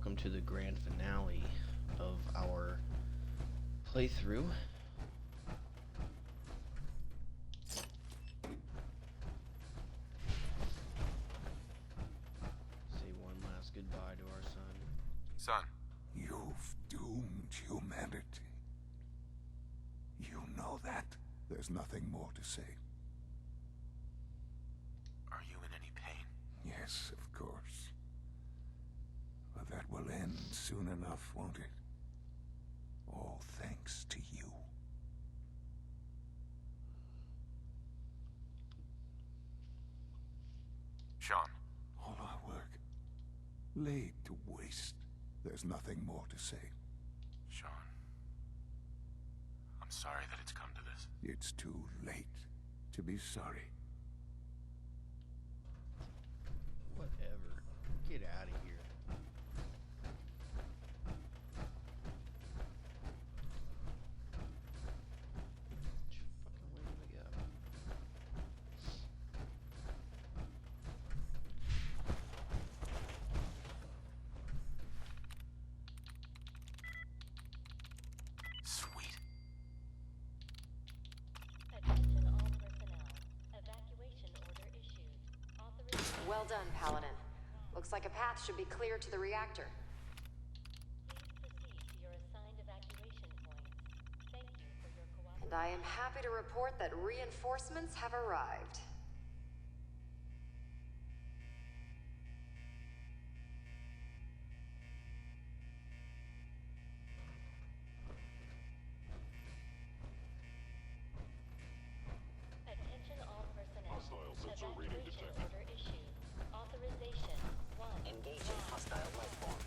welcome to the grand finale of our playthrough. Say one last goodbye to our son. Son. You've doomed humanity. You know that. There's nothing more to say. Are you in any pain? Yes, of course. But that will end soon enough, won't it? All thanks to you. Sean. All our work laid to waste. There's nothing more to say. Sean. I'm sorry that it's come to this. It's too late to be sorry. Whatever. Get out of here. Which fucking way did I go? Sweet. Attention all personnel. Evacuation order issued. Authorization. Well done, Paladin. Looks like a path should be clear to the reactor. Please proceed to your assigned evacuation points. Thank you for your cooperation. And I am happy to report that reinforcements have arrived. Attention all personnel. Hostile sensor reading Evacuation detected. order issued. Authorization 1. Engaging hostile life form.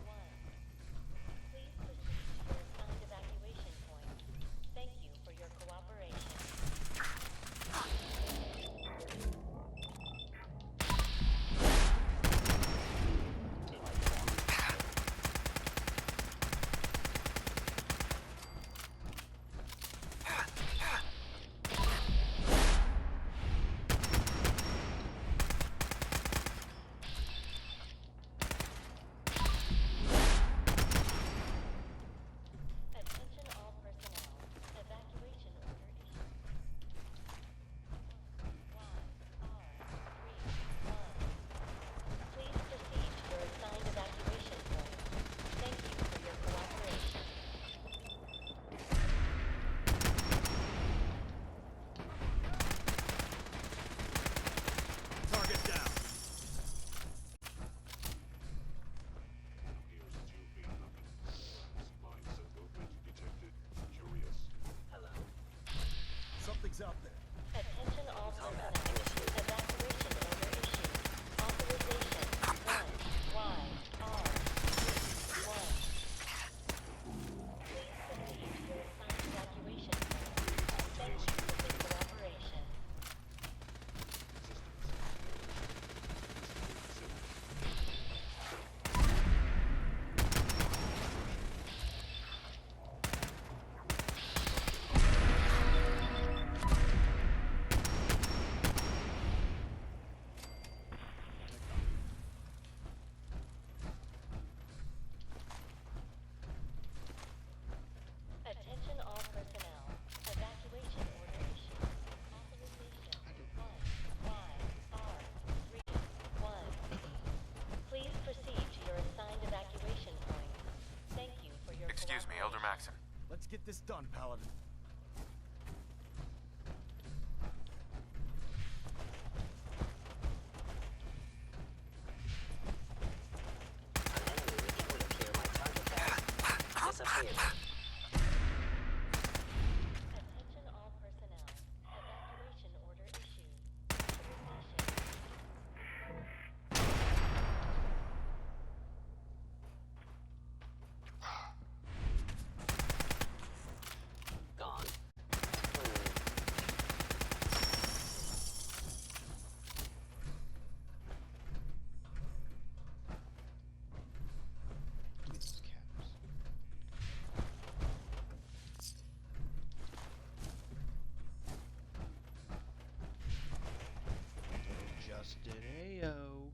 1. Please proceed to your assigned evacuation points. Thank you for your cooperation. Attention all personnel. Evacuation order issued. Please proceed to your assigned evacuation point. Thank you for your cooperation. Target down. Appears 2 feet nothing. Mine said movement detected. Curious. Hello. Something's out there. Attention all Combat personnel. initiated. Evacuation order issued. Authorization 1. Y. R. 1. Please proceed to your assigned evacuation point. Thank you for your cooperation. Attention all personnel. Evacuation order issued. Authorization 1. Y. R. 3. 1. Please proceed to your assigned evacuation point. Thank you for your Excuse me, Elder cooperation. Maxon. Let's get this done, Paladin. An enemy with you would appear my target has disappeared. Attention all personnel. Evacuation order issued. Authorization. Gone. These caps. Just did Ayo.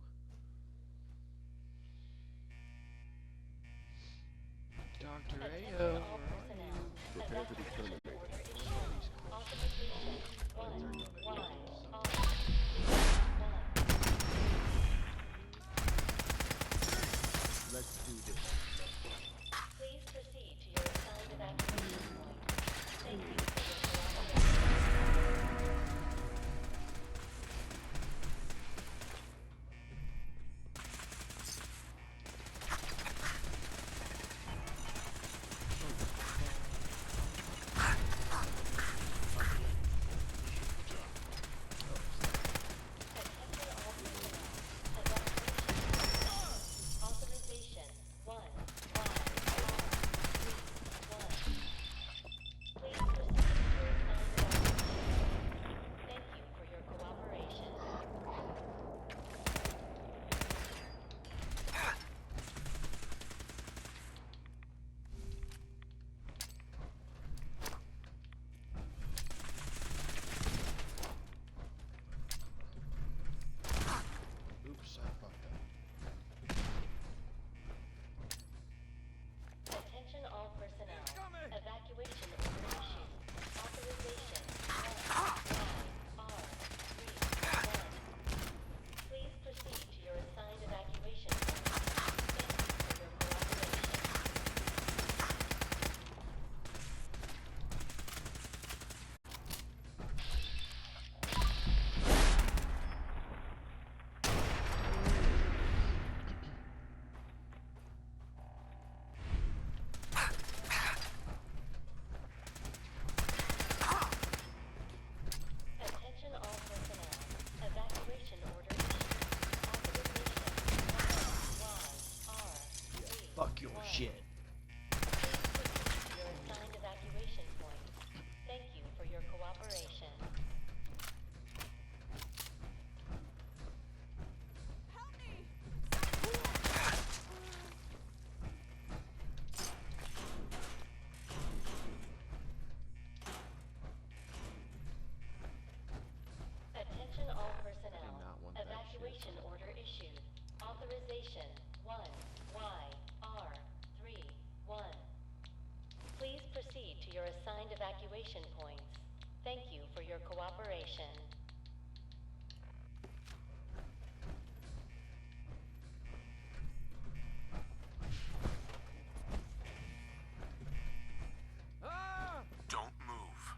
Fuck your shit. Your assigned evacuation point. Thank you for your cooperation. Attention all personnel. not want that Evacuation order issued. Authorization 1YR31. Please proceed to your assigned evacuation points. Thank you for your cooperation. Don't move.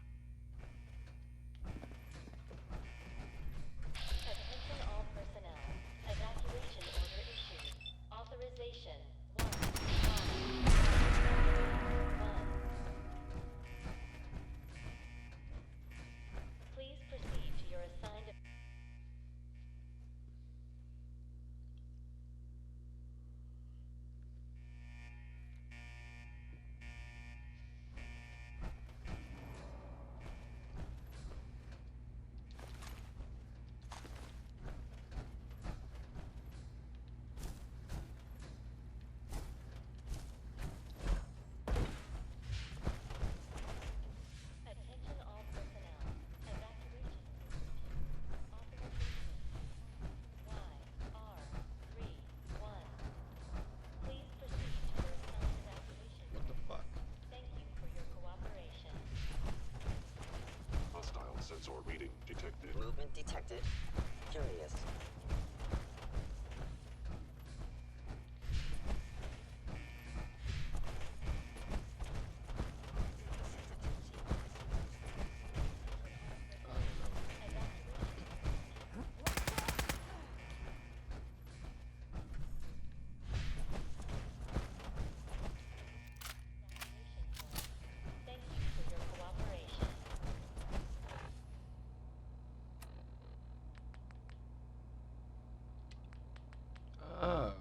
Attention all personnel. Evacuation order issued. Authorization 1YR31. Please proceed to your assigned. Attention all personnel. Evacuation. Authorization YR31. Please proceed to your assigned evacuation. What the fuck? Thank you for your cooperation. Hostile sensor reading detected. Movement detected. Curious. Thank you for your cooperation. Oh.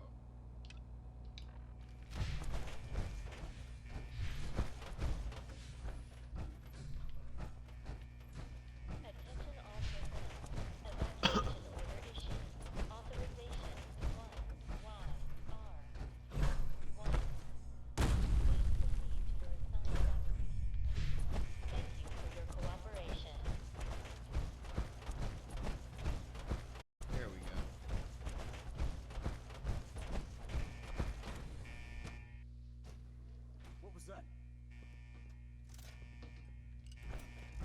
Attention all personnel. Evacuation order issued. Authorization 1YR31. Please proceed to your assigned evacuation point. Thank you for your cooperation. There we go. What was that?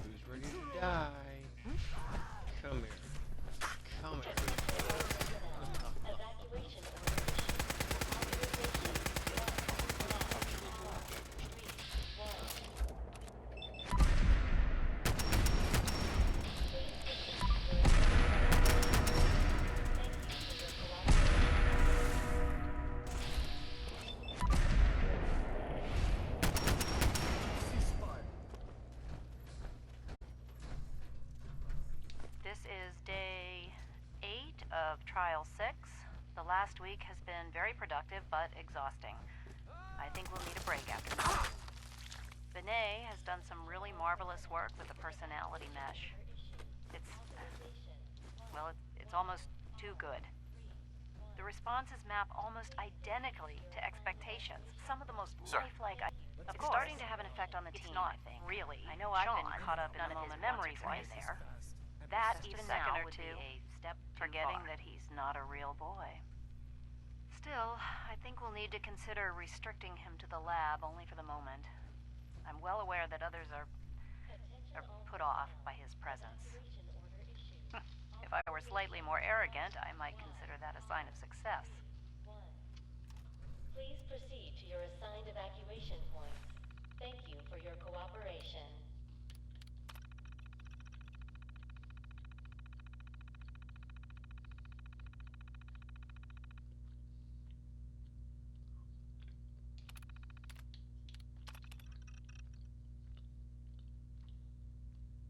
Who's ready to die? Come here. Come here. Evacuation order issued. Authorization 1YR31. Please proceed to your assigned evacuation. Thank you for your cooperation. Ceasefire. This is day 8 of Trial 6. The last week has been very productive but exhausting. I think we'll need a break after this. Benet has done some really marvelous work with the personality mesh. It's almost too good. The responses map almost identically to expectations. Some of the most lifelike. It's starting to have an effect on the team, I think. Really. I know I've been caught up in the moment memories right there. That even now would be a step forgetting that he's not a real boy. Still, I think we'll need to consider restricting him to the lab only for the moment. I'm well aware that others are put off by his presence. If I were slightly more arrogant, I might consider that a sign of success. Please proceed to your assigned evacuation points. Thank you for your cooperation.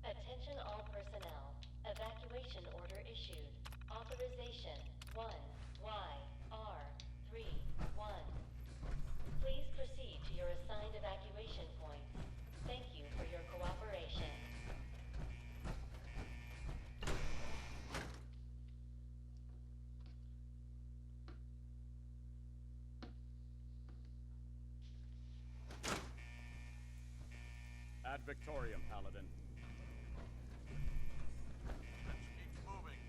Attention all personnel. Evacuation order issued. Authorization 1YR31. ad Victoriam, Paladin. Let's keep moving.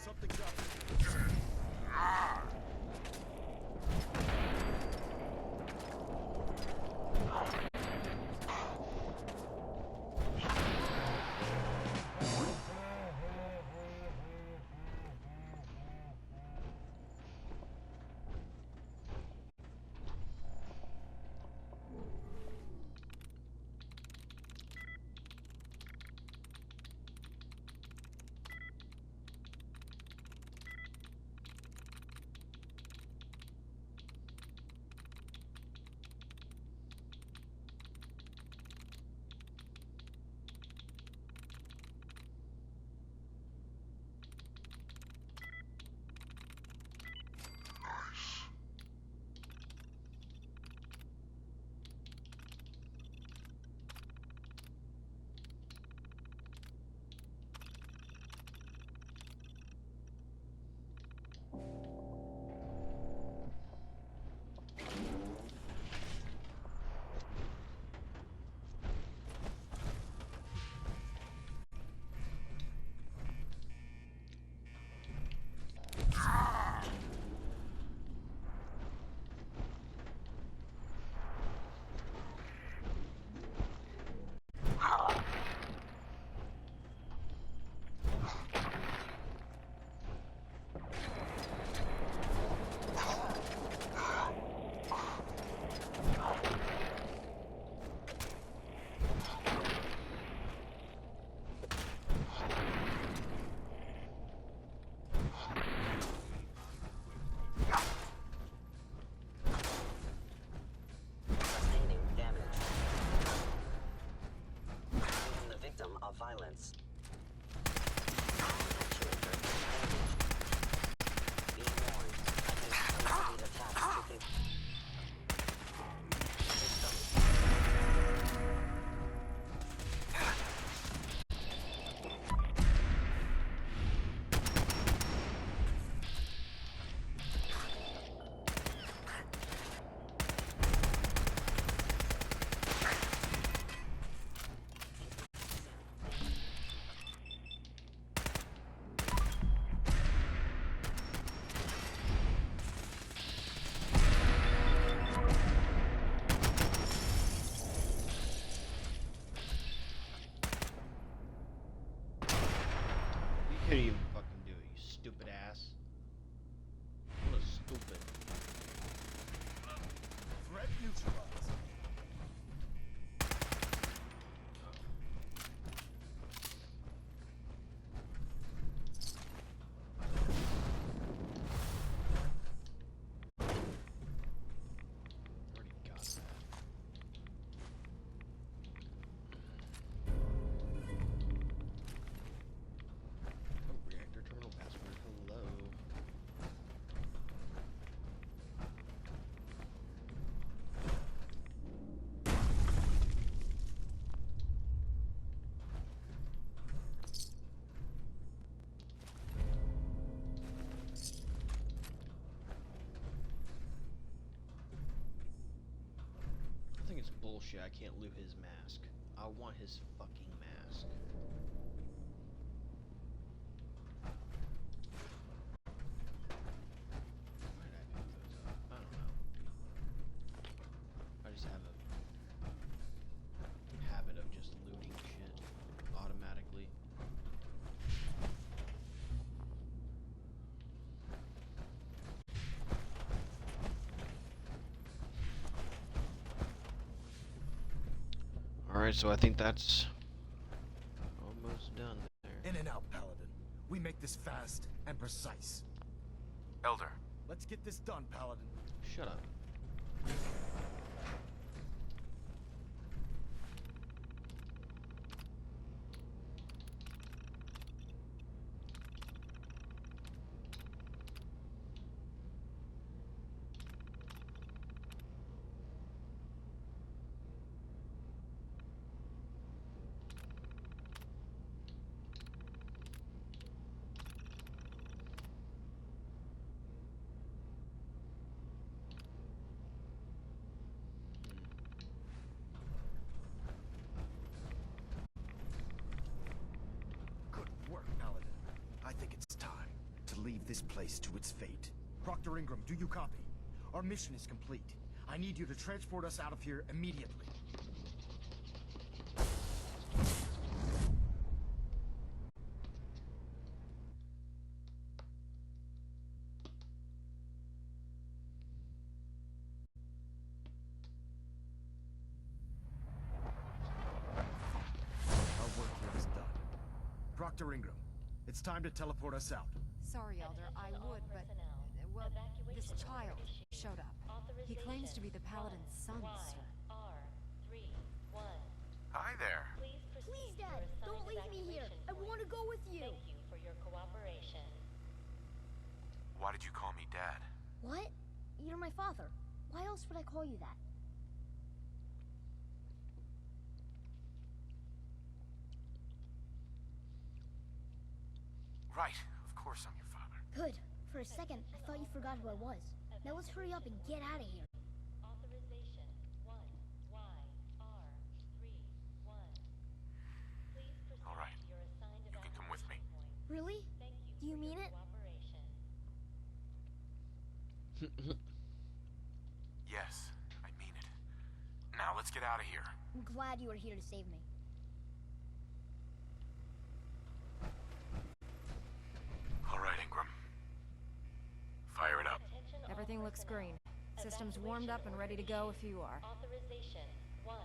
Something's up. Sustaining damage. Even the victim of violence. Children damaged. Be warned, against complete attacks within... You couldn't even fucking do it, you stupid ass. What a stupid. Threat neutralized. Already got that. Oh, reactor terminal password. Hello. I think it's bullshit. I can't loot his mask. I want his fucking mask. Why did I pick those up? I don't know. I just have a habit of just looting shit automatically. Alright, so I think that's almost done there. In and out, Paladin. We make this fast and precise. Elder, Let's get this done, Paladin. Shut up. Good work, Paladin. I think it's time to leave this place to its fate. Proctor Ingram, do you copy? Our mission is complete. I need you to transport us out of here immediately. Our work here is done. Proctor Ingram, it's time to teleport us out. Sorry, Elder, I would, but... well, this child showed up. He claims to be the Paladin's son, sir. hi there. Please, Dad, don't leave me here. I want to go with you. Thank you for your cooperation. Why did you call me Dad? What? You're my father. Why else would I call you that? Right, of course I'm your father. Good. For a second, I thought you forgot who I was. Now let's hurry up and get out of here. Authorization 1YR31. Please proceed All right, to your assigned you can come with me. Really? Do you mean it? Yes, I mean it. Now let's get out of here. I'm glad you were here to save me. All right, Ingram. Fire it up. Everything looks green. System's warmed up and ready to go if you are. Authorization 1YR31.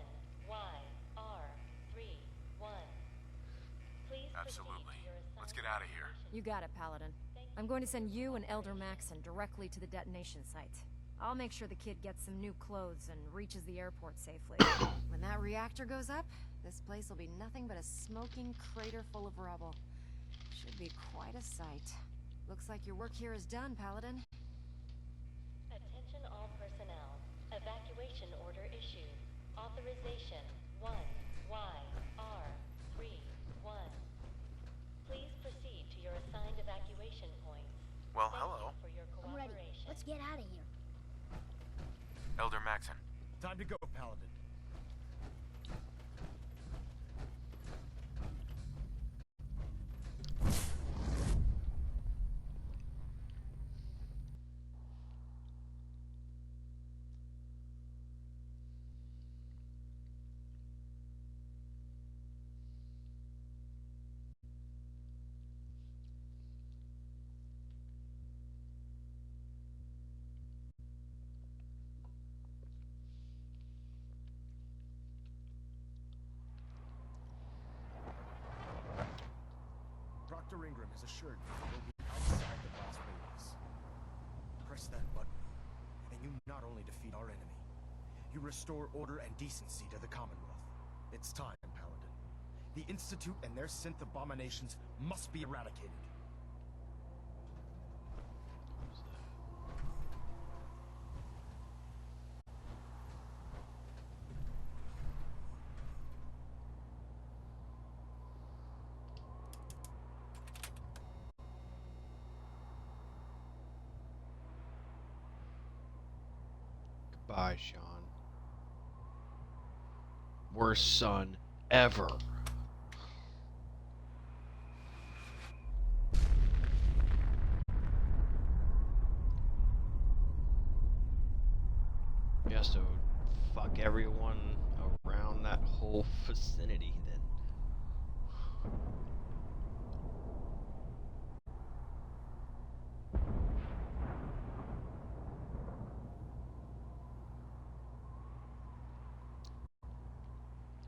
Please Absolutely. Let's get out of here. You got it, Paladin. I'm going to send you and Elder Maxon directly to the detonation site. I'll make sure the kid gets some new clothes and reaches the airport safely. When that reactor goes up, this place will be nothing but a smoking crater full of rubble. Should be quite a sight. Looks like your work here is done, Paladin. Attention all personnel. Evacuation order issued. Authorization 1YR31. Please proceed to your assigned evacuation points. Well, Thank hello. you for your cooperation. I'm ready. Let's get out of here. Elder Maxon. Time to go, Paladin. Dr. Ingram has assured me that we'll be outside the blast radius. Press that button, and you not only defeat our enemy, you restore order and decency to the Commonwealth. It's time, Paladin. The Institute and their synth abominations must be eradicated. Goodbye, Sean. Worst son ever. He has to fuck everyone around that whole vicinity then.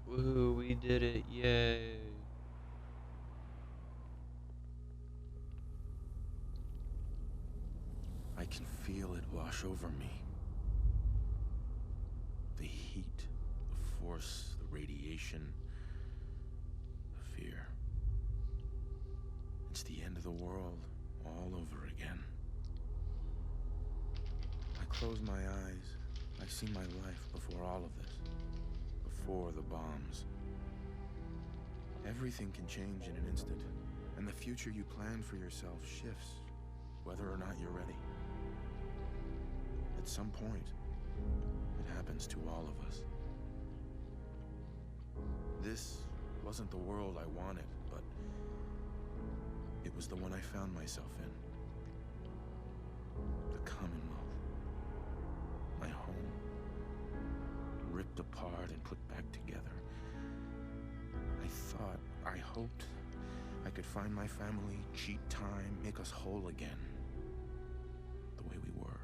Woohoo. We did it, yay. I can feel it wash over me. The heat, the force, the radiation, the fear. It's the end of the world all over again. I close my eyes. I see my life before all of this. Before the bombs. Everything can change in an instant, and the future you plan for yourself shifts, whether or not you're ready. At some point, it happens to all of us. This wasn't the world I wanted, but it was the one I found myself in. The Commonwealth. My home. Ripped apart and put back together. I hoped I could find my family, cheat time, make us whole again. The way we were.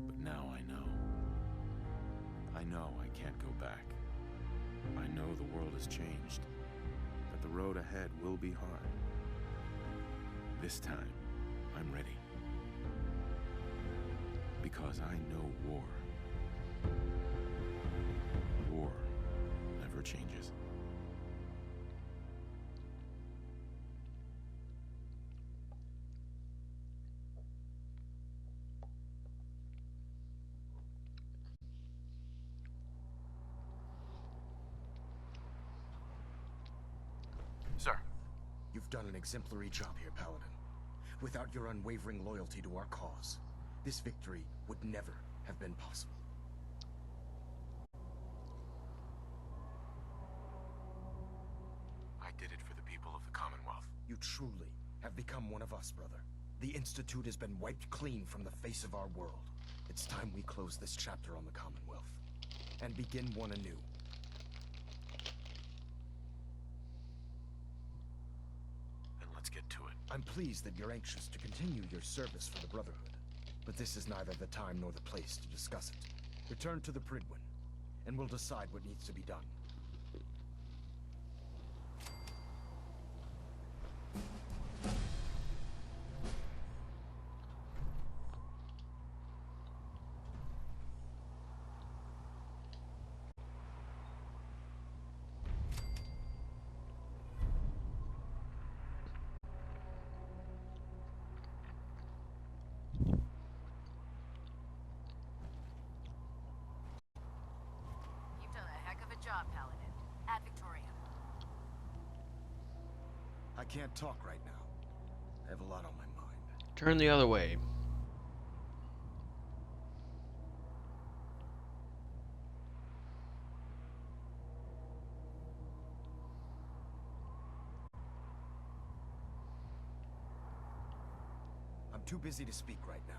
But now I know. I know I can't go back. I know the world has changed. That the road ahead will be hard. This time, I'm ready. Because I know war. War never changes. Sir. You've done an exemplary job here, Paladin. Without your unwavering loyalty to our cause, this victory would never have been possible. I did it for the people of the Commonwealth. You truly have become one of us, brother. The Institute has been wiped clean from the face of our world. It's time we close this chapter on the Commonwealth and begin one anew. Then let's get to it. I'm pleased that you're anxious to continue your service for the Brotherhood, but this is neither the time nor the place to discuss it. Return to the Prydwen, and we'll decide what needs to be done. Job, Paladin. At Victorian. I can't talk right now. I have a lot on my mind. Turn the other way. I'm too busy to speak right now.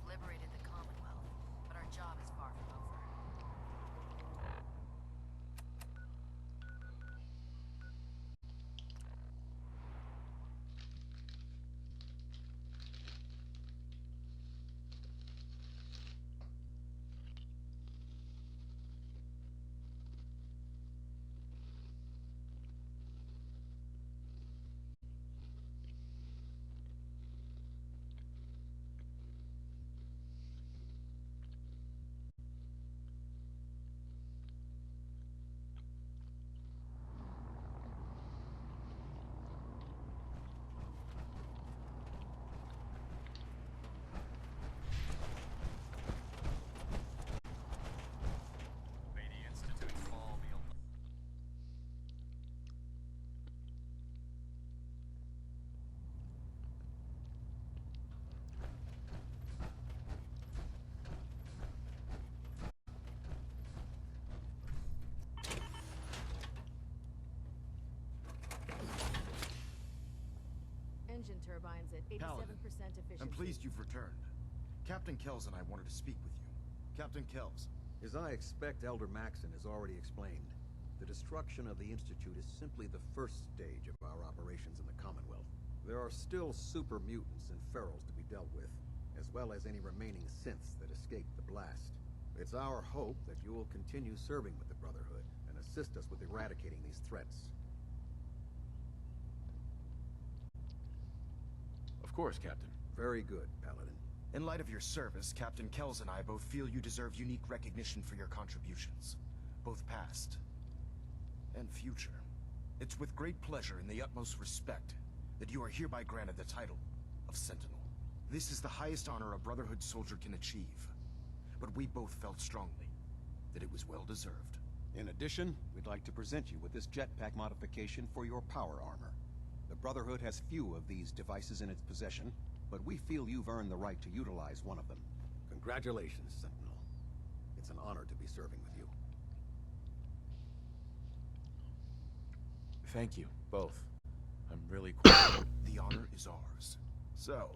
Liberated the Commonwealth, but our job is far from over. Engine turbines at 87% Paladin, efficiency. I'm pleased you've returned. Captain Kells and I wanted to speak with you. Captain Kells. As I expect, Elder Maxon has already explained. The destruction of the Institute is simply the first stage of our operations in the Commonwealth. There are still super mutants and ferals to be dealt with, as well as any remaining synths that escaped the blast. It's our hope that you will continue serving with the Brotherhood and assist us with eradicating these threats. Of course, Captain. Very good, Paladin. In light of your service, Captain Kells and I both feel you deserve unique recognition for your contributions, both past and future. It's with great pleasure and the utmost respect that you are hereby granted the title of Sentinel. This is the highest honor a Brotherhood soldier can achieve, but we both felt strongly that it was well deserved. In addition, we'd like to present you with this jetpack modification for your power armor. The Brotherhood has few of these devices in its possession, but we feel you've earned the right to utilize one of them. Congratulations, Sentinel. It's an honor to be serving with you. Thank you, both. I'm really quite... The honor is ours. So,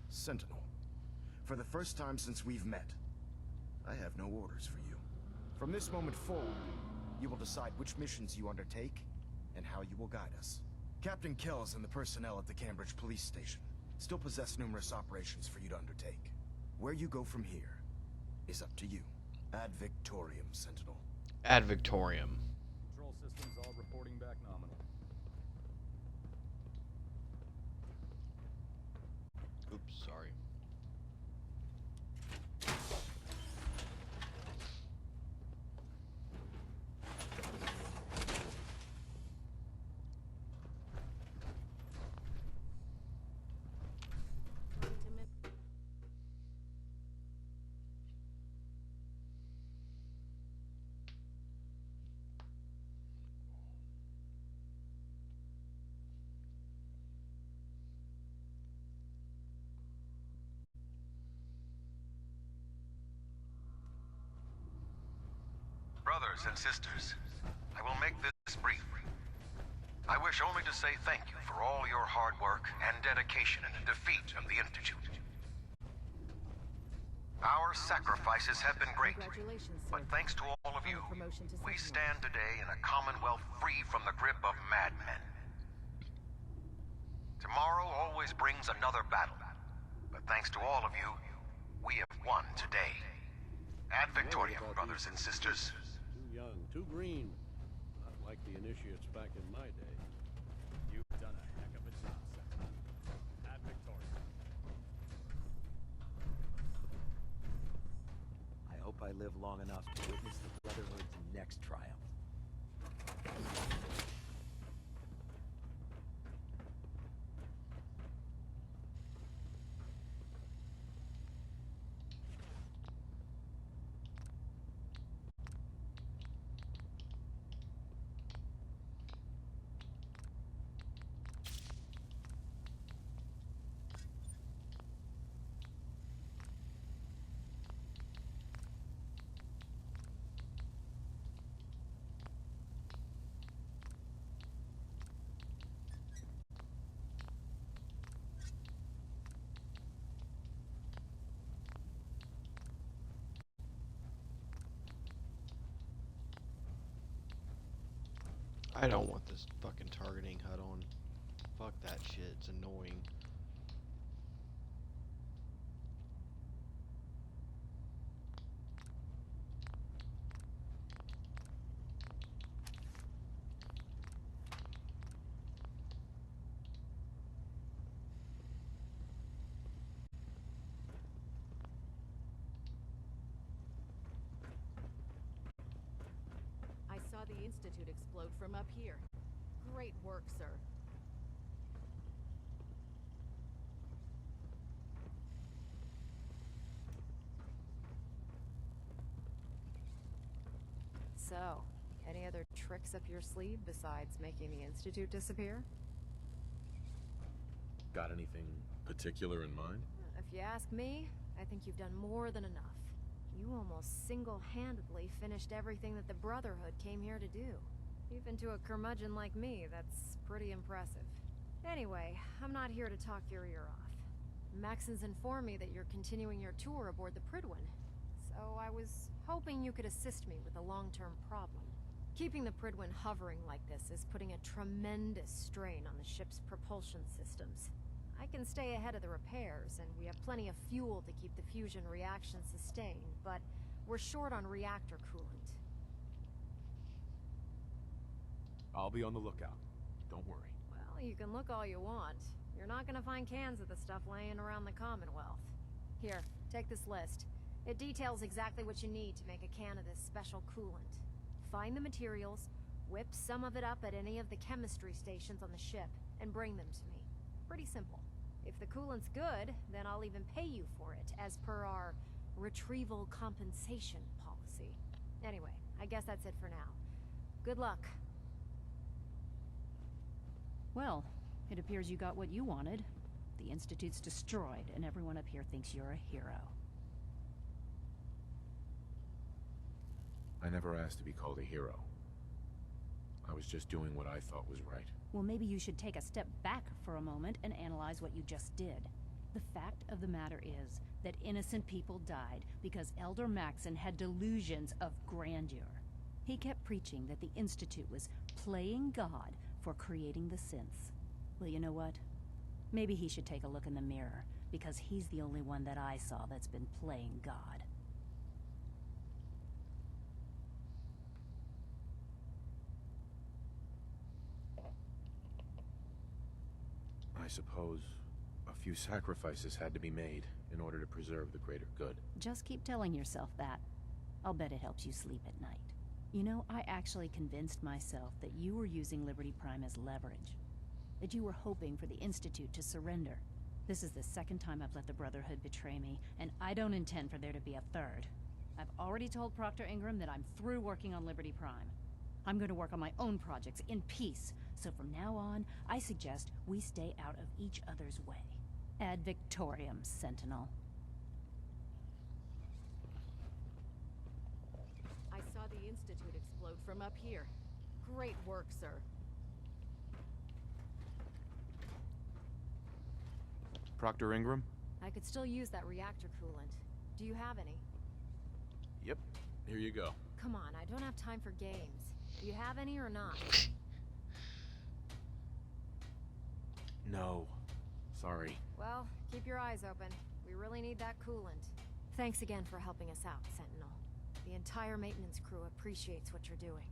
Sentinel, for the first time since we've met, I have no orders for you. From this moment forward, you will decide which missions you undertake and how you will guide us. Captain Kells and the personnel at the Cambridge Police Station still possess numerous operations for you to undertake. Where you go from here is up to you. Ad Victorium, Sentinel. Ad Victorium. Control systems all reporting back nominal. Oops, sorry. Brothers and sisters, I will make this brief. I wish only to say thank you for all your hard work and dedication in the defeat of the Institute. Our sacrifices have been great, but thanks to all of you, we stand today in a Commonwealth free from the grip of madmen. Tomorrow always brings another battle, but thanks to all of you, we have won today. Ad Victorium, brothers and sisters. Too young, too green. Not like the initiates back in my day. You've done a heck of a job, Sentinel. Ad Victorium. I hope I live long enough to witness the Brotherhood's next triumph. I don't want this fucking targeting HUD on. Fuck that shit, it's annoying. I saw the Institute explode from up here. Great work, sir. So, any other tricks up your sleeve besides making the Institute disappear? Got anything particular in mind? If you ask me, I think you've done more than enough. You almost single-handedly finished everything that the Brotherhood came here to do. Even to a curmudgeon like me, that's pretty impressive. Anyway, I'm not here to talk your ear off. Maxon's informed me that you're continuing your tour aboard the Prydwen, so I was hoping you could assist me with a long-term problem. Keeping the Prydwen hovering like this is putting a tremendous strain on the ship's propulsion systems. I can stay ahead of the repairs, and we have plenty of fuel to keep the fusion reaction sustained, but we're short on reactor coolant. I'll be on the lookout. Don't worry. Well, you can look all you want. You're not gonna find cans of the stuff laying around the Commonwealth. Here, take this list. It details exactly what you need to make a can of this special coolant. Find the materials, whip some of it up at any of the chemistry stations on the ship, and bring them to me. Pretty simple. If the coolant's good, then I'll even pay you for it, as per our retrieval compensation policy. Anyway, I guess that's it for now. Good luck. Well, it appears you got what you wanted. The Institute's destroyed, and everyone up here thinks you're a hero. I never asked to be called a hero. I was just doing what I thought was right. Well, maybe you should take a step back for a moment and analyze what you just did. The fact of the matter is that innocent people died because Elder Maxon had delusions of grandeur. He kept preaching that the Institute was playing God for creating the synths. Well, you know what? Maybe he should take a look in the mirror, because he's the only one that I saw that's been playing God. I suppose a few sacrifices had to be made in order to preserve the greater good. Just keep telling yourself that. I'll bet it helps you sleep at night. You know, I actually convinced myself that you were using Liberty Prime as leverage. That you were hoping for the Institute to surrender. This is the second time I've let the Brotherhood betray me, and I don't intend for there to be a third. I've already told Proctor Ingram that I'm through working on Liberty Prime. I'm going to work on my own projects in peace, so from now on, I suggest we stay out of each other's way. Ad Victoriam, Sentinel. I saw the Institute explode from up here. Great work, sir. Proctor Ingram? I could still use that reactor coolant. Do you have any? Yep. Here you go. Come on, I don't have time for games. Do you have any or not? No. Sorry. Well, keep your eyes open. We really need that coolant. Thanks again for helping us out, Sentinel. The entire maintenance crew appreciates what you're doing.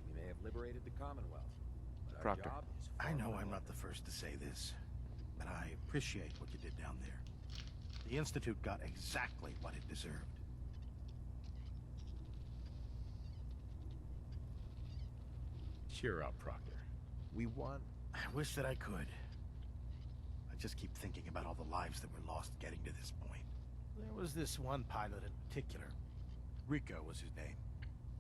We may have liberated the Commonwealth, but our Proctor. job is I far know more I'm not the first to say this, but I appreciate what you did down there. The Institute got exactly what it deserved. Cheer up, Proctor. We won. I wish that I could. I just keep thinking about all the lives that were lost getting to this point. There was this one pilot in particular. Rico was his name.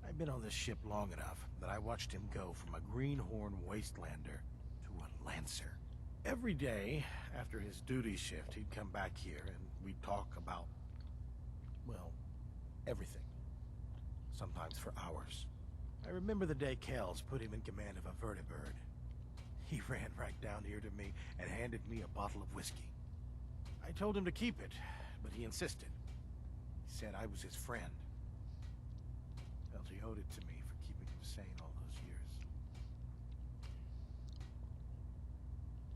I've been on this ship long enough that I watched him go from a greenhorn wastelander to a Lancer. Every day, after his duty shift, he'd come back here and we'd talk about, well, everything. Sometimes for hours. I remember the day Kells put him in command of a vertibird. He ran right down here to me and handed me a bottle of whiskey. I told him to keep it, but he insisted. He said I was his friend. Felt he owed it to me for keeping him sane all those years.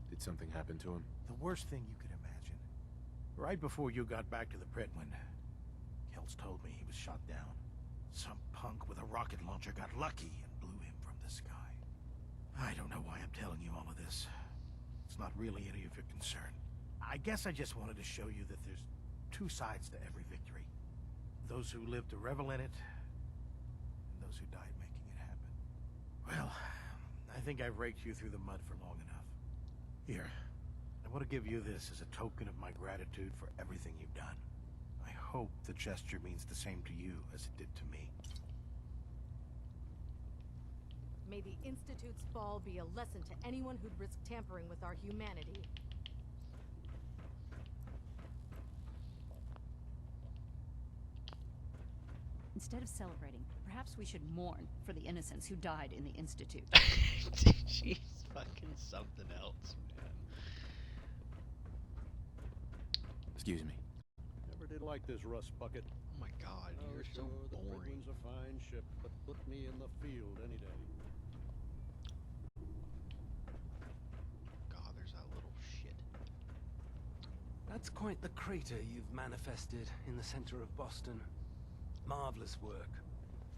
Did something happen to him? The worst thing you could imagine. Right before you got back to the Prydwen, Kells told me he was shot down. Some punk with a rocket launcher got lucky and blew him from the sky. I don't know why I'm telling you all of this. It's not really any of your concern. I guess I just wanted to show you that there's two sides to every victory. Those who live to revel in it, and those who died making it happen. Well, I think I've raked you through the mud for long enough. Here, I want to give you this as a token of my gratitude for everything you've done. I hope the gesture means the same to you as it did to me. May the Institute's fall be a lesson to anyone who'd risk tampering with our humanity. Instead of celebrating, perhaps we should mourn for the innocents who died in the Institute. She's fucking something else, man. Excuse me. Never did like this rust bucket. Oh my god, Oh, you're sure, so the boring. Brigman's a fine ship, but put me in the field any day. God, there's that little shit. That's quite the crater you've manifested in the center of Boston. Marvelous work.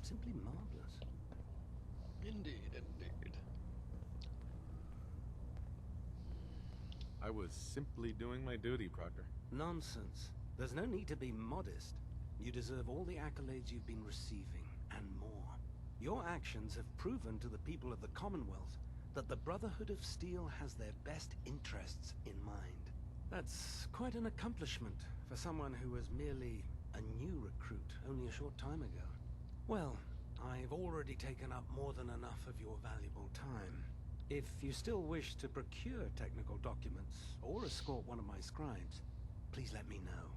Simply marvelous. Indeed, indeed. I was simply doing my duty, Proctor. Nonsense. There's no need to be modest. You deserve all the accolades you've been receiving, and more. Your actions have proven to the people of the Commonwealth that the Brotherhood of Steel has their best interests in mind. That's quite an accomplishment for someone who was merely a new recruit only a short time ago. Well, I've already taken up more than enough of your valuable time. If you still wish to procure technical documents or escort one of my scribes, please let me know.